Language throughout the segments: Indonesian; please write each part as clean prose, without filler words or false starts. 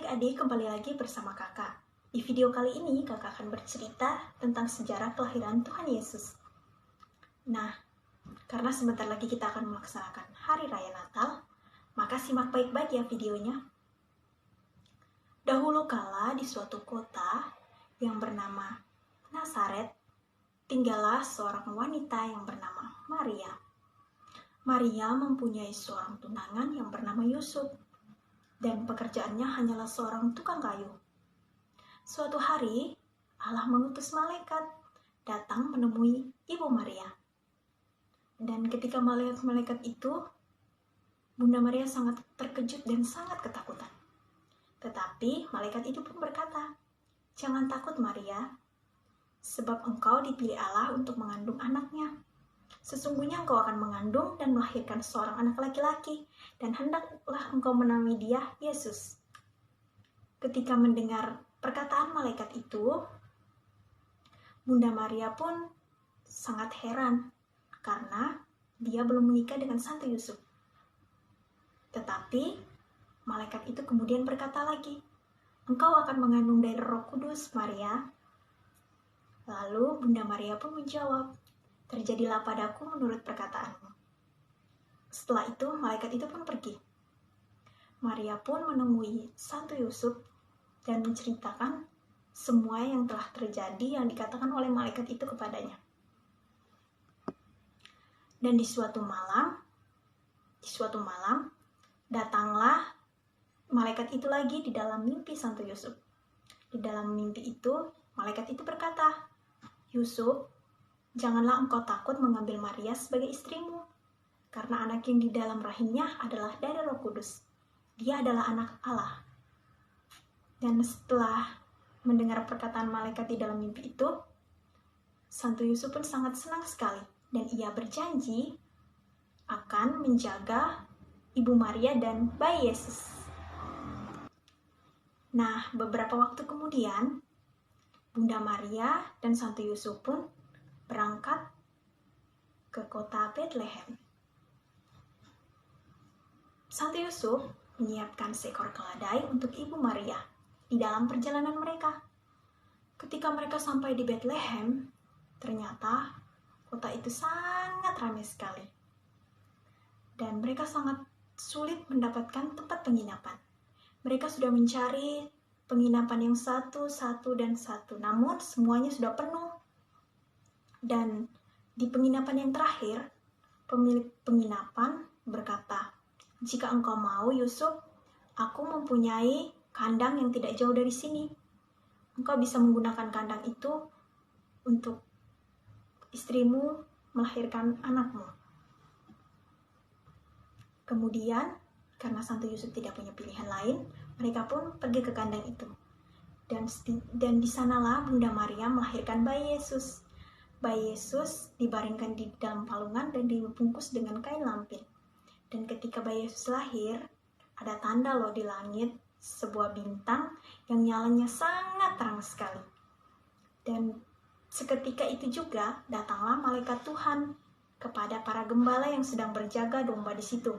adik-adik, kembali lagi bersama kakak. Di video kali ini kakak akan bercerita tentang sejarah kelahiran Tuhan Yesus. Nah, karena sebentar lagi kita akan melaksanakan Hari Raya Natal, maka simak baik-baik ya videonya. Dahulu kala di suatu kota yang bernama Nazaret, tinggallah seorang wanita yang bernama Maria. Maria mempunyai seorang tunangan yang bernama Yusuf, dan pekerjaannya hanyalah seorang tukang kayu. Suatu hari, Allah mengutus malaikat datang menemui Ibu Maria. Dan ketika malaikat itu, Bunda Maria sangat terkejut dan sangat ketakutan. Tetapi malaikat itu pun berkata, "Jangan takut Maria, sebab engkau dipilih Allah untuk mengandung anaknya. Sesungguhnya engkau akan mengandung dan melahirkan seorang anak laki-laki, dan hendaklah engkau menamai dia Yesus." Ketika mendengar perkataan malaikat itu, Bunda Maria pun sangat heran karena dia belum menikah dengan Santo Yusuf. Tetapi malaikat itu kemudian berkata lagi, "Engkau akan mengandung dari Roh Kudus, Maria." Lalu Bunda Maria pun menjawab, "Terjadilah padaku menurut perkataanmu." Setelah itu, malaikat itu pun pergi. Maria pun menemui Santo Yusuf dan menceritakan semua yang telah terjadi yang dikatakan oleh malaikat itu kepadanya. Dan di suatu malam, datanglah malaikat itu lagi di dalam mimpi Santo Yusuf. Di dalam mimpi itu, malaikat itu berkata, "Yusuf, janganlah engkau takut mengambil Maria sebagai istrimu, karena anak yang di dalam rahimnya adalah dari Roh Kudus. Dia adalah anak Allah." Dan setelah mendengar perkataan malaikat di dalam mimpi itu, Santo Yusuf pun sangat senang sekali, dan ia berjanji akan menjaga Ibu Maria dan bayi Yesus. Nah, beberapa waktu kemudian, Bunda Maria dan Santo Yusuf pun berangkat ke kota Bethlehem. Santo Yusuf menyiapkan seekor keledai untuk Ibu Maria di dalam perjalanan mereka. Ketika mereka sampai di Bethlehem, ternyata kota itu sangat ramai sekali. Dan mereka sangat sulit mendapatkan tempat penginapan. Mereka sudah mencari penginapan yang satu, namun semuanya sudah penuh. Dan di penginapan yang terakhir, pemilik penginapan berkata, "Jika engkau mau, Yusuf, aku mempunyai kandang yang tidak jauh dari sini. Engkau bisa menggunakan kandang itu untuk istrimu melahirkan anakmu." Kemudian, karena Santo Yusuf tidak punya pilihan lain, mereka pun pergi ke kandang itu. Dan di sanalah Bunda Maria melahirkan bayi Yesus. Bayi Yesus dibaringkan di dalam palungan dan dibungkus dengan kain lampin. Dan ketika bayi Yesus lahir, ada tanda loh di langit, sebuah bintang yang nyalanya sangat terang sekali. Dan seketika itu juga datanglah malaikat Tuhan kepada para gembala yang sedang berjaga domba di situ.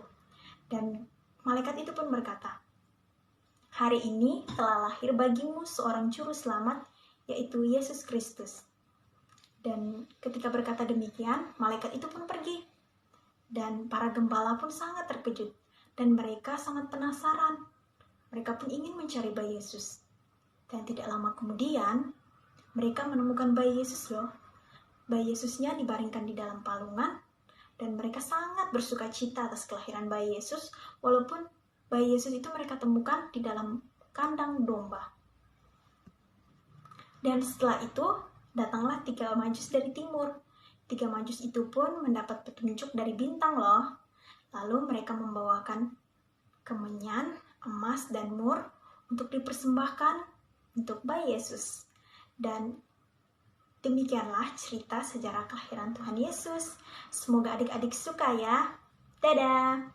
Dan malaikat itu pun berkata, "Hari ini telah lahir bagimu seorang juru selamat, yaitu Yesus Kristus." Dan ketika berkata demikian, malaikat itu pun pergi. Dan para gembala pun sangat terkejut, dan mereka sangat penasaran. Mereka pun ingin mencari bayi Yesus. Dan tidak lama kemudian, mereka menemukan bayi Yesus loh. Bayi Yesusnya dibaringkan di dalam palungan, dan mereka sangat bersuka cita atas kelahiran bayi Yesus, walaupun bayi Yesus itu mereka temukan di dalam kandang domba. Dan setelah itu, datanglah 3 majus dari timur. 3 majus itu pun mendapat petunjuk dari bintang loh. Lalu mereka membawakan kemenyan, emas, dan mur untuk dipersembahkan untuk bayi Yesus. Dan demikianlah cerita sejarah kelahiran Tuhan Yesus. Semoga adik-adik suka ya. Dadah!